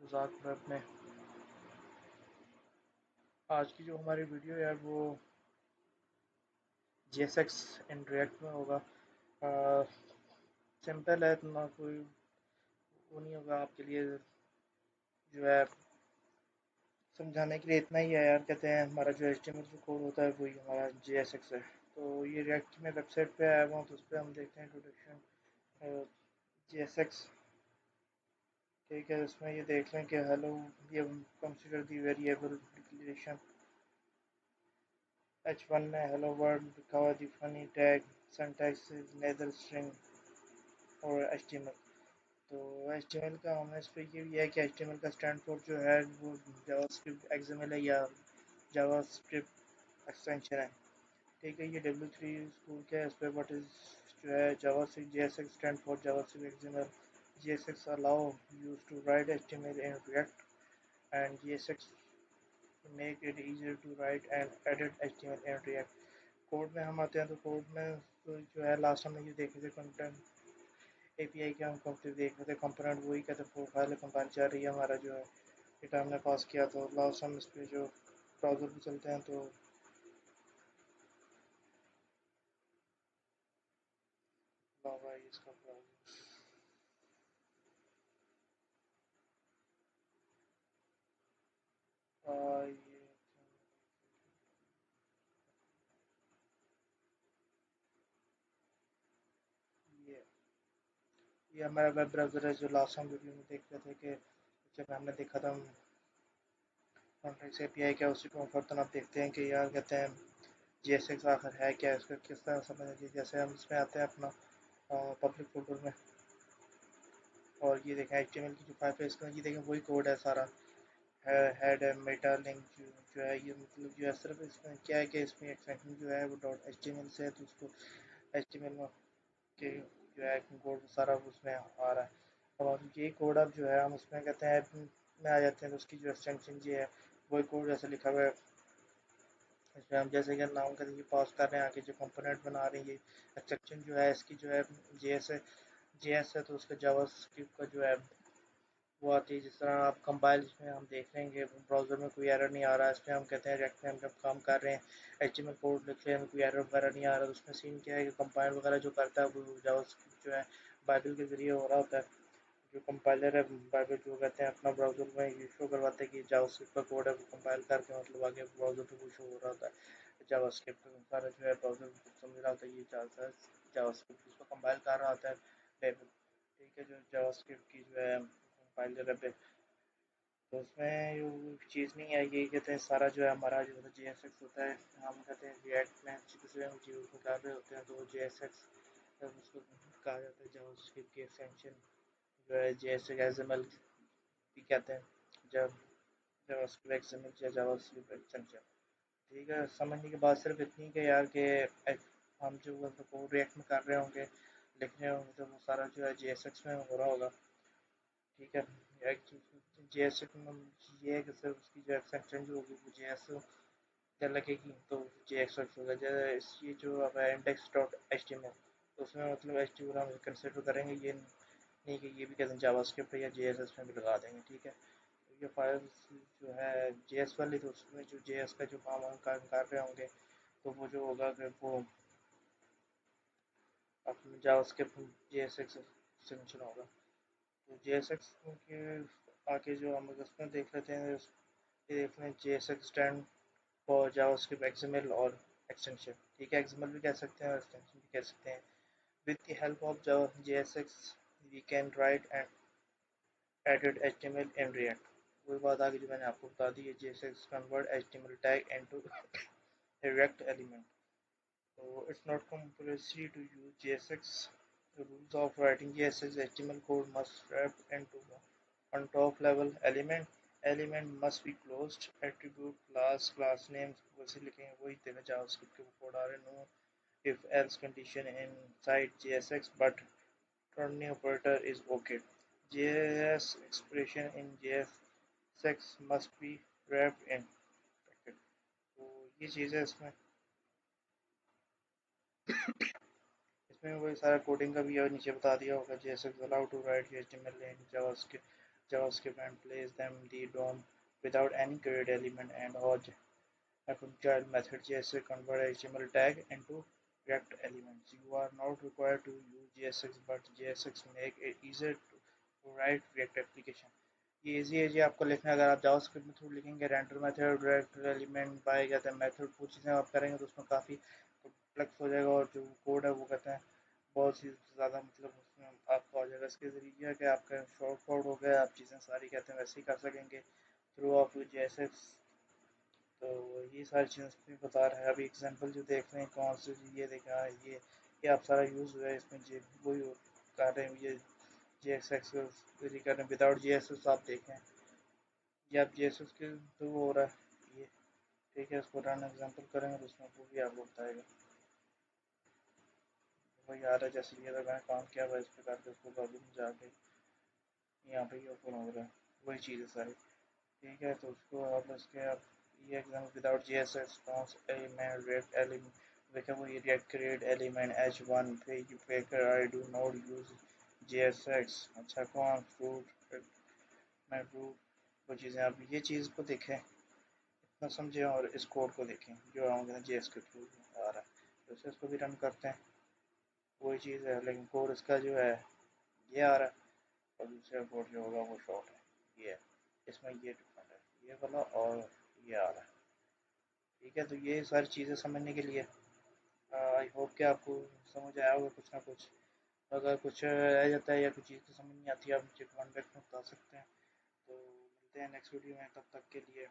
मजाक में अपने आज की जो हमारी वीडियो है वो JSX इन रिएक्ट में होगा। सिंपल है, इतना कोई वो नहीं होगा आपके लिए। जो है समझाने के लिए इतना ही है यार। कहते हैं हमारा जो HTML जो कोड होता है वही हमारा JSX है। तो ये रिएक्ट की मैं वेबसाइट पे आया हुआ हूँ, तो उस पर हम देखते हैं इंट्रोडक्शन JSX। ठीक है, इसमें ये देख लें कि हेलो ये consider the variable declaration H1 में हेलो वर्ल्ड लिखा हुआ, the funny tag syntax is neither string और HTML। तो HTML का हमें इस पर ये भी है कि HTML का स्टैंड फॉर जो है वो जावास्क्रिप्ट XML है या जावास्क्रिप्ट एक्सटेंशन है। ठीक है, ये W3 स्कूल के इस पर बट इज जो है JavaScript JSX stand for JavaScript XML। JSX allow use to write HTML in React and JSX make it easier to write and edit HTML in React। Code में हम आते हैं तो कोड में तो जो है लास्ट हमने ये देखे थे कंटेंट API के हम कंप्लीट देख रहे थे। कंपोनेंट वही कहते प्रोफाइल कंपाइल चल रही है हमारा जो है डेटा हमने पास किया। तो लास्ट हम इस पर जो ब्राउज़र पे चलते हैं तो भाई इसका ब्राउज़र ये ये हमारा वेब ब्राउज़र है जो लास्ट हम वीडियो में देख रहे थे कि जब हमने देखा था कॉन्टेक्स्ट API क्या उसी को फर्दर आप देखते हैं कि यार कहते हैं JSX आखिर है क्या, इसका किस तरह समझना चाहिए। जैसे हम इसमें आते हैं अपना पब्लिक फोल्डर में और ये देखें HTML की जो फाइल है इसका ये देखें वही कोड है सारा। हेड है मेटा लिंक जो है ये मतलब जो है सिर्फ इसमें क्या है कि इसमें एक्सटेंशन जो है वो .html से है, तो उसको HTML में के जो है कोड सारा उसमें आ रहा है। और ये कोड अब जो है हम उसमें कहते हैं में आ जाते हैं तो उसकी जो एक्सटेंशन जो है वही कोड जैसे लिखा हुआ है। इसमें हम जैसे कि नाम का ये पास कर रहे हैं, आगे जो कंपोनेंट बना रहे हैं ये एक्सटेंशन जो है इसकी जो है JS है तो उसका जावास्क्रिप्ट का जो है वो आती है। जिस तरह आप कंपाइल इसमें हम देख रहे हैं कि ब्राउज़र में कोई एरर नहीं आ रहा है। इसमें हम कहते हैं रिएक्ट में हम जब काम कर रहे हैं HTML कोड लिख रहे हैं कोई एरर वगैरह नहीं आ रहा, तो उसमें सीन क्या है कि कंपाइल वगैरह जो करता है वो जावास्क्रिप्ट जो है बाइबल के ज़रिए हो रहा होता है। जो कंपाइलर है बाइबल जो कहते हैं अपना ब्राउज़र में ये शो करवाते हैं कि जावास्क्रिप्ट का कोड है वो कंपाइल करके मतलब आगे ब्राउज़र पे वो शो हो रहा होता है। जावास्क्रिप्ट सारा जो है ब्राउज़र समझ रहा होता है ये चलता है जावास्क्रिप्ट उसको कंपाइल कर रहा होता है बाइबल। ठीक है, जो जावास्क्रिप्ट की जो है कंपाइलर है तो उसमें वो चीज़ नहीं है। ये कहते हैं सारा जो है हमारा जो JSX होता है हम कहते हैं रिएक्ट में किसी हम चीज़ निकाल रहे होते हैं तो JSX उसको कहा जाता है जावास्क्रिप्ट की एक्सटेंशन जो है JSX XML भी कहते हैं जब जावास्क्रिप्ट XML या जावास्क्रिप्ट एक्सटेंशन। ठीक है, समझने की बात सिर्फ इतनी कि यार के हम जो कोड रिएक्ट में कर रहे होंगे लिख रहे होंगे तो वो सारा जो है JSX में हो रहा होगा। ठीक है, JSX में ये है कि सिर्फ उसकी जो एक्सटेंशन जो होगी वो JS क्या लगेगी तो JSX होगा। जैसे ये जो अब इंडेक्स डॉट HTML तो उसमें मतलब HTML हम कंसिडर करेंगे, ये नहीं कि ये भी कहते हैं जावास्क्रिप्ट या JSX में भी लगा देंगे। ठीक है, तो ये फाइल्स जो है JS वाली तो उसमें जो JS का जो काम हम काम कर रहे होंगे तो वो जो होगा कि वो अपने जावास्क्रिप्ट JSX एक्सटेंशन होगा। तो JSX के आगे जो हम इसमें देख लेते हैं ये देख लें JSX stand for JavaScript XML और एक्सटेंशन। ठीक है, XML भी कह सकते हैं और एक्सटेंशन भी कह सकते हैं। With the help of JSX we can write and edit HTML in React। वही बात आगे जो मैंने आपको बता दी है JSX convert HTML tag into a React element। So it's not compulsory to use JSX. The rules of writing JSX HTML code must wrap into on top level element। Element must be closed attribute class names वैसे लिखेंगे वही देना JavaScript के code आ रहे no if else condition inside JSX but turning operator is okay। JS expression in JSX must be wrapped in bracket। तो ये चीज़ है इसमें इसमें वही सारा कोडिंग का भी और नीचे बता दिया होगा JSX allow to write HTML in JavaScript JavaScript and place them the DOM without any grid element and or a child method JSX convert HTML tag into React elements. You are not required to use JSX, but JSX make it easier to write React application. ये easy है जी आपको लिखना। अगर आप JavaScript में through लिखेंगे render method react element by कहते हैं मेथड वो चीज़ें आप करेंगे तो उसमें काफ़ी कॉम्प्लेक्स हो जाएगा और जो कोड है वो कहते हैं बहुत सी ज़्यादा मतलब उसमें आपका हो जाएगा। इसके ज़रिए है कि आपका शॉर्ट कोड हो गया, आप चीज़ें सारी कहते हैं वैसे ही कर सकेंगे थ्रू ऑफ JSX। तो ये सारी चीज़ें भी बता रहा है। अभी एग्जांपल जो देख रहे हैं कौन से ये देखा है ये आप सारा यूज़ हुआ है इसमें जे वही कर रहे हैं ये JSX कर रहे हैं विदाउट JSX आप देखें ये आप JSX के थ्रू हो रहा है ये ठीक है। इसको रन एग्जांपल करेंगे तो उसमें वो भी आपको बताएगा वही आ रहा है जैसे ये मैंने काम किया हुआ इस प्रकार के उसको लॉगिन में जाके यहाँ पे ये ओपन हो रहा है वही चीज़ है सारी ठीक है। तो उसको आप इसके आप ये एग्जाम विदाउट JSX कौन एलिमेंट रिएक्ट एलिमेंट देखा वो ये react create element H1 फेकर I do not use JSX अच्छा कौन फ्रूट मैं फ्रूट वो चीज़ें आप ये चीज़ को देखें इतना समझें और इस कोड को देखें जो हम JS के थ्रू आ रहा है। तो इसे इसको भी रन करते हैं वही चीज़ है लेकिन कोड इसका जो है ये आ रहा है और दूसरा कोड जो होगा वो शॉर्ट है ये है। इसमें ये डिफरेंट है ये वाला और ये आ रहा है ठीक है। तो ये सारी चीज़ें समझने के लिए आई होप कि आपको समझ आया होगा कुछ ना कुछ। अगर कुछ रह जाता है या कुछ चीज़ तो समझ नहीं आती आप मुझे कमेंट बॉक्स में बता सकते हैं। तो मिलते हैं नेक्स्ट वीडियो में तब तक के लिए